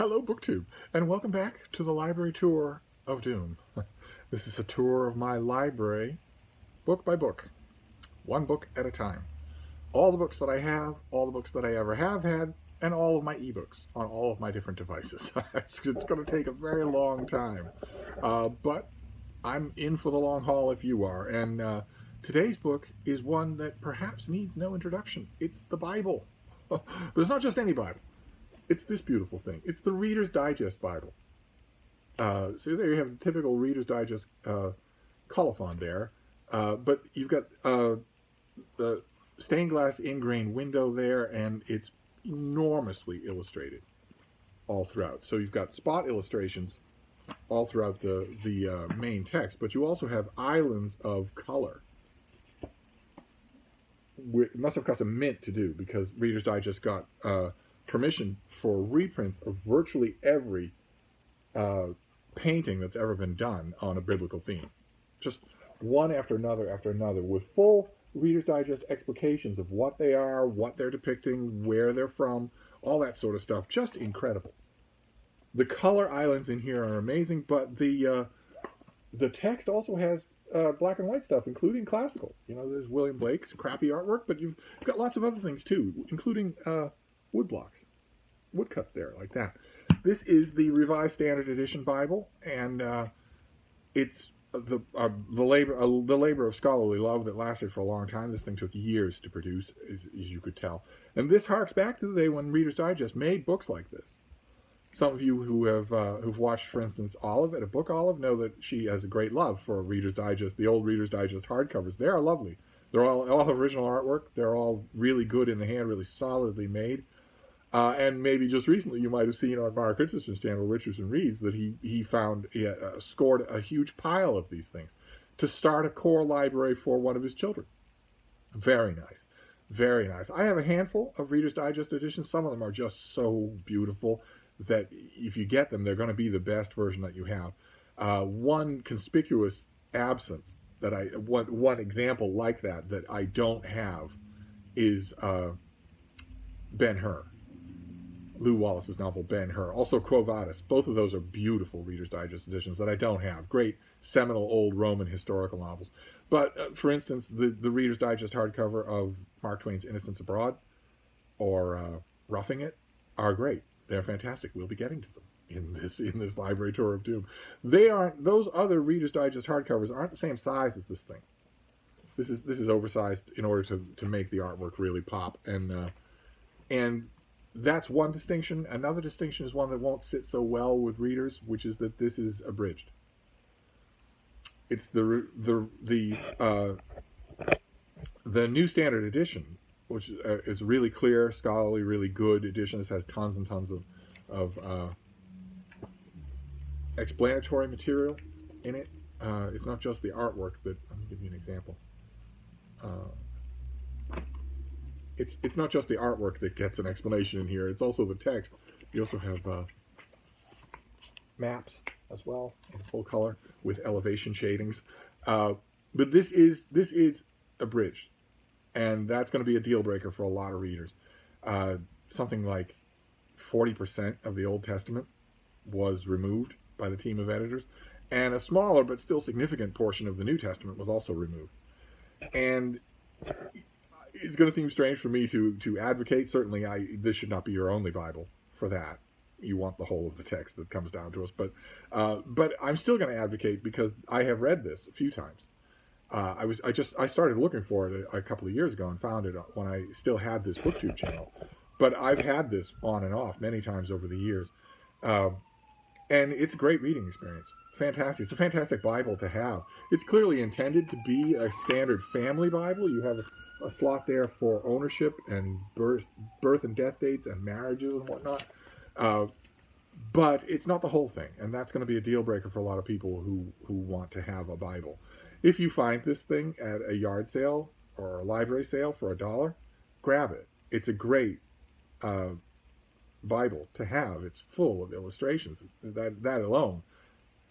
Hello, BookTube, and welcome back to the library tour of Doom. This is a tour of my library, book by book, one book at a time. All the books that I have, all the books that I ever have had, and all of my ebooks on all of my different devices. It's going to take a very long time, but I'm in for the long haul if you are. And today's book is one that perhaps needs no introduction. It's the Bible. But it's not just any Bible. It's this beautiful thing. It's the Reader's Digest Bible. So there you have the typical Reader's Digest colophon there. But you've got the stained glass ingrained window there, and it's enormously illustrated all throughout. So you've got spot illustrations all throughout the main text, but you also have islands of color. It must have cost a mint to do, because Reader's Digest got permission for reprints of virtually every painting that's ever been done on a biblical theme. Just one after another, with full Reader's Digest explications of what they are, what they're depicting, where they're from, all that sort of stuff. Just incredible. The color islands in here are amazing, but the text also has black and white stuff, including classical. You know, there's William Blake's crappy artwork, but you've got lots of other things too, including woodblocks, woodcuts there, like that. This is the Revised Standard Edition Bible, and it's the labor of scholarly love that lasted for a long time. This thing took years to produce, as you could tell. And this harks back to the day when Reader's Digest made books like this. Some of you who have who've watched, for instance, Olive at a Book Olive know that she has a great love for Reader's Digest, the old Reader's Digest hardcovers. They are lovely. They're all original artwork. They're all really good in the hand, really solidly made. And maybe just recently you might have seen on Mark Richardson's channel, Richardson Reads, that he scored a huge pile of these things to start a core library for one of his children. Very nice. Very nice. I have a handful of Reader's Digest editions. Some of them are just so beautiful that if you get them, they're going to be the best version that you have. One conspicuous absence that one example like that I don't have is Ben-Hur. Lew Wallace's novel Ben-Hur. Also Quo Vadis. Both of those are beautiful Reader's Digest editions that I don't have. Great seminal old Roman historical novels. But for instance, the Reader's Digest hardcover of Mark Twain's Innocents Abroad or Roughing It are great. They're fantastic. We'll be getting to them in this library tour of Doom. Those other Reader's Digest hardcovers aren't the same size as this thing. This is oversized in order to make the artwork really pop, and that's one distinction. Another distinction is one that won't sit so well with readers, which is that this is abridged. It's the New Standard Edition, which is really clear, scholarly, really good edition. This has tons and tons of explanatory material in it. It's not just the artwork, but let me give you an example. It's not just the artwork that gets an explanation in here. It's also the text. You also have maps as well in full color with elevation shadings. But this is abridged, and that's going to be a deal breaker for a lot of readers. Something like 40% of the Old Testament was removed by the team of editors, and a smaller but still significant portion of the New Testament was also removed. And it's going to seem strange for me to advocate. Certainly, this should not be your only Bible for that. You want the whole of the text that comes down to us. But I'm still going to advocate because I have read this a few times. I started looking for it a couple of years ago and found it when I still had this BookTube channel. But I've had this on and off many times over the years. And it's a great reading experience. Fantastic. It's a fantastic Bible to have. It's clearly intended to be a standard family Bible. You have a slot there for ownership and birth and death dates and marriages and whatnot. But it's not the whole thing. And that's going to be a deal breaker for a lot of people who want to have a Bible. If you find this thing at a yard sale or a library sale for $1, grab it. It's a great Bible to have. It's full of illustrations. That alone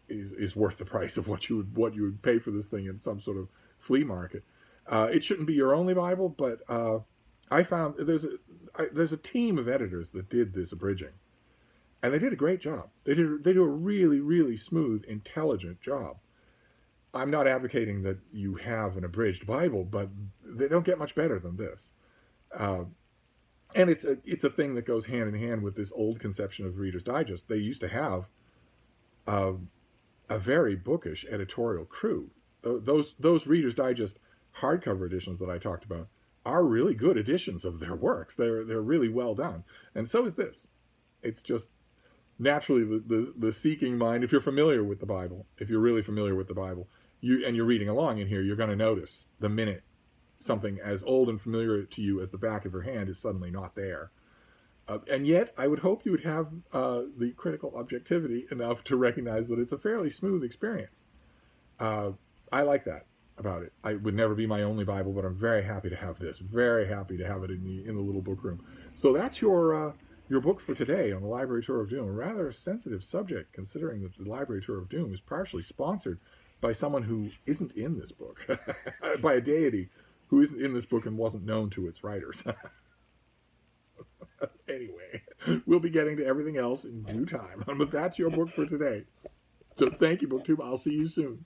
is worth the price of what you would pay for this thing in some sort of flea market. It shouldn't be your only Bible, but I found there's a team of editors that did this abridging, And they did a great job. They do a really, really smooth, intelligent job. I'm not advocating that you have an abridged Bible, but they don't get much better than this. Uh, and it's a thing that goes hand in hand with this old conception of Reader's Digest. They used to have a very bookish editorial crew. Those Reader's Digest hardcover editions that I talked about are really good editions of their works. They're really well done, and so is this. It's just naturally the seeking mind. If you're familiar with the Bible, if you're really familiar with the Bible, you're reading along in here, you're going to notice the minute something as old and familiar to you as the back of your hand is suddenly not there. And yet, I would hope you would have the critical objectivity enough to recognize that it's a fairly smooth experience. I like that about it. I would never be my only Bible, but I'm very happy to have this. Very happy to have it in the little book room. So that's your book for today on the Library Tour of Doom. A rather sensitive subject, considering that the Library Tour of Doom is partially sponsored by someone who isn't in this book, by a deity who isn't in this book and wasn't known to its writers. Anyway, we'll be getting to everything else in due time. But that's your book for today. So thank you, BookTube. I'll see you soon.